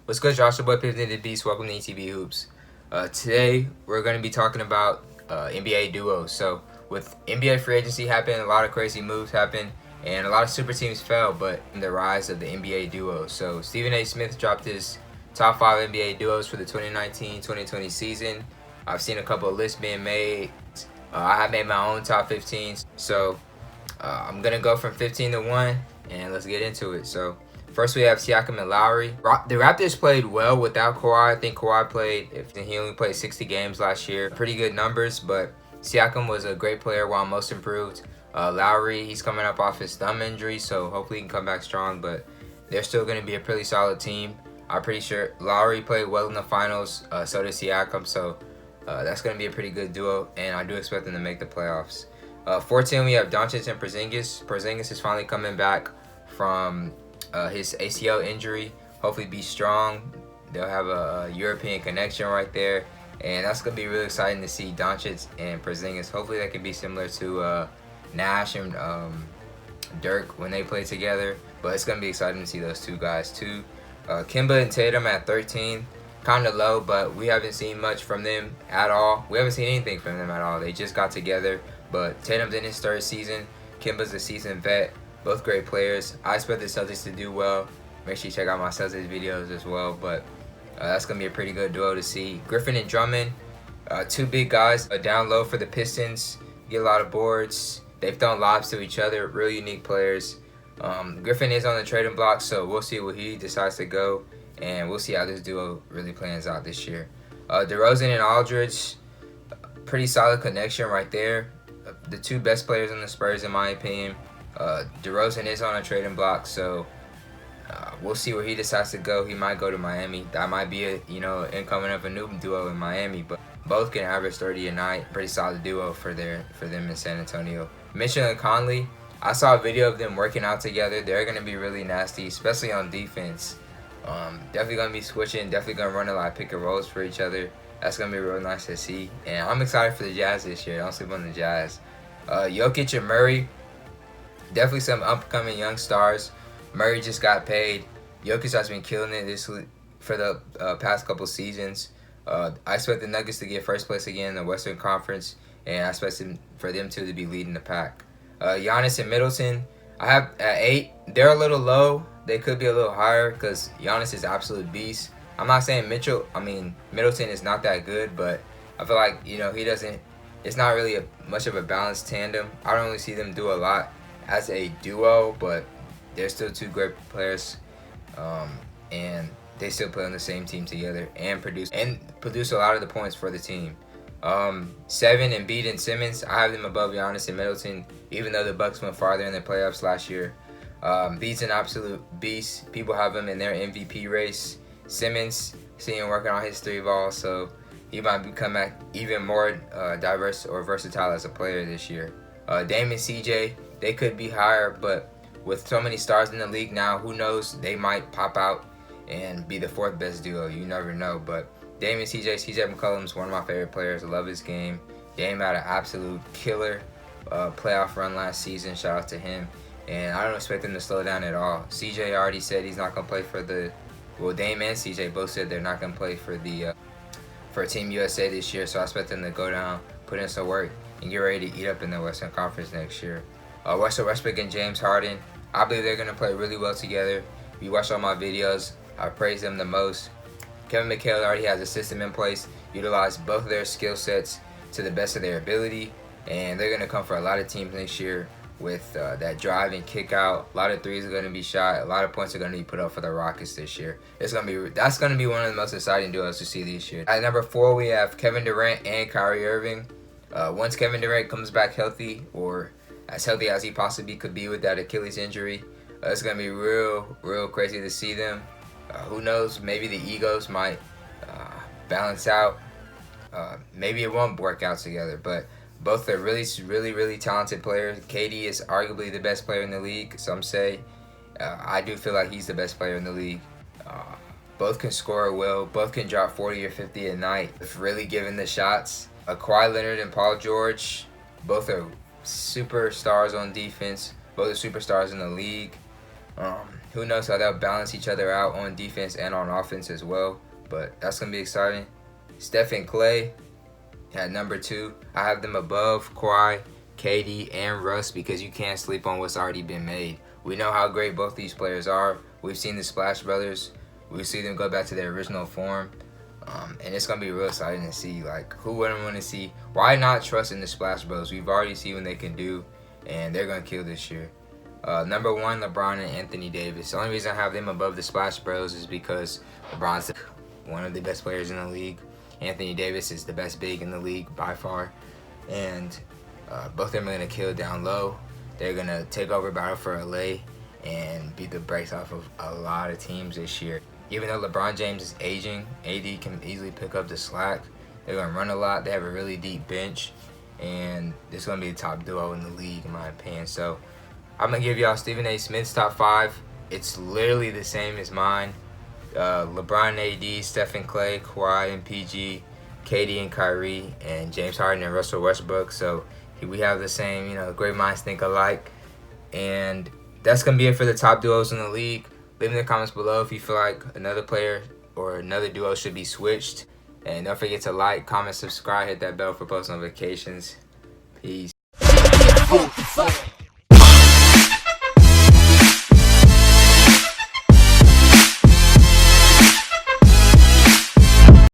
What's good, Joshua Boy, Pivoting the Beast. Welcome to ETB Hoops. Today, we're going to be talking about NBA duos. So, with NBA free agency happened, a lot of crazy moves happened, and a lot of super teams fell, but in the rise of the NBA duos. So, Stephen A. Smith dropped his top 5 NBA duos for the 2019-2020 season. I've seen a couple of lists being made. I have made my own top 15s. So, I'm going to go from 15 to 1, and let's get into it. So, first, we have Siakam and Lowry. The Raptors played well without Kawhi. I think Kawhi he only played 60 games last year. Pretty good numbers, but Siakam was a great player while most improved. Lowry, he's coming up off his thumb injury, so hopefully he can come back strong, but they're still going to be a pretty solid team. I'm pretty sure Lowry played well in the finals, so did Siakam, so that's going to be a pretty good duo, and I do expect them to make the playoffs. 14, we have Doncic and Porzingis. Porzingis is finally coming back from his ACL injury. Hopefully be strong. They'll have a European connection right there, and that's going to be really exciting to see Doncic and Porzingis. Hopefully that can be similar to Nash and Dirk when they play together, but it's going to be exciting to see those two guys too. Kemba and Tatum at 13, kind of low, but we haven't seen much from them at all. We haven't seen anything from them at all. They just got together, but Tatum's in his third season. Kemba's a seasoned vet. Both great players. I expect the Celtics to do well. Make sure you check out my Celtics videos as well, but that's going to be a pretty good duo to see. Griffin and Drummond, two big guys, down low for the Pistons, get a lot of boards. They've thrown lobs to each other, really unique players. Griffin is on the trading block, so we'll see where he decides to go, and we'll see how this duo really plans out this year. DeRozan and Aldridge, pretty solid connection right there. The two best players on the Spurs, in my opinion. DeRozan is on a trading block, so we'll see where he decides to go. He might go to Miami. That might be incoming of a new duo in Miami, but both can average 30 a night. Pretty solid duo for them in San Antonio. Mitchell and Conley, I saw a video of them working out together. They're going to be really nasty, especially on defense. Definitely going to be switching, definitely going to run a lot of pick and rolls for each other. That's going to be real nice to see. And I'm excited for the Jazz this year. Don't sleep on the Jazz. Jokic and Murray, definitely some upcoming young stars. Murray just got paid. Jokic has been killing it for the past couple seasons. I expect the Nuggets to get first place again in the Western Conference, and I expect for them two to be leading the pack. Giannis and Middleton, I have at 8. They're a little low. They could be a little higher because Giannis is an absolute beast. I'm not saying Middleton is not that good, but I feel like he doesn't. It's not really much of a balanced tandem. I don't really see them do a lot as a duo, but they're still two great players, and they still play on the same team together and produce a lot of the points for the team. 7, Embiid and Simmons, I have them above Giannis and Middleton, even though the Bucks went farther in the playoffs last year. Embiid's an absolute beast. People have him in their MVP race. Simmons, seeing him working on his 3 ball, so he might become even more diverse or versatile as a player this year. Dame and CJ, they could be higher, but with so many stars in the league now, who knows? They might pop out and be the 4th best duo. You never know. But Dame and CJ McCollum's one of my favorite players. I love his game. Dame had an absolute killer playoff run last season. Shout out to him. And I don't expect him to slow down at all. CJ already said he's not going to play for Dame and CJ both said they're not going to play for Team USA this year. So I expect them to go down, put in some work, and get ready to eat up in the Western Conference next year. Russell Westbrook and James Harden, I believe they're going to play really well together. If you watch all my videos, I praise them the most. Kevin McHale already has a system in place, utilize both of their skill sets to the best of their ability, and they're going to come for a lot of teams next year with that drive and kick out. A lot of threes are going to be shot. A lot of points are going to be put up for the Rockets this year. That's going to be one of the most exciting duos to see this year. At number 4, we have Kevin Durant and Kyrie Irving. Once Kevin Durant comes back healthy, or as healthy as he possibly could be with that Achilles injury, it's going to be real crazy to see them. Who knows? Maybe the egos might balance out. Maybe it won't work out together, but both are really talented players. KD is arguably the best player in the league, some say. I do feel like he's the best player in the league. Both can score well. Both can drop 40 or 50 a night if really given the shots. Kawhi Leonard and Paul George, both are superstars on defense. Both are superstars in the league. who knows how they'll balance each other out on defense and on offense as well. But that's going to be exciting. Steph and Clay at number 2. I have them above Kawhi, KD, and Russ because you can't sleep on what's already been made. We know how great both these players are. We've seen the Splash Brothers. We see them go back to their original form. And it's going to be real exciting to see. Like, who wouldn't want to see? Why not trust in the Splash Bros? We've already seen what they can do, and they're going to kill this year. Number 1, LeBron and Anthony Davis. The only reason I have them above the Splash Bros is because LeBron's one of the best players in the league. Anthony Davis is the best big in the league by far. And both of them are going to kill down low. They're going to take over Battle for LA and beat the brakes off of a lot of teams this year. Even though LeBron James is aging, AD can easily pick up the slack. They're going to run a lot. They have a really deep bench. And this is going to be the top duo in the league, in my opinion. So I'm going to give y'all Stephen A. Smith's top 5. It's literally the same as mine. LeBron and AD, Steph and Clay, Kawhi and PG, KD and Kyrie, and James Harden and Russell Westbrook. So we have the same, great minds think alike. And that's going to be it for the top duos in the league. Leave in the comments below if you feel like another player or another duo should be switched. And don't forget to like, comment, subscribe, hit that bell for post notifications. Peace.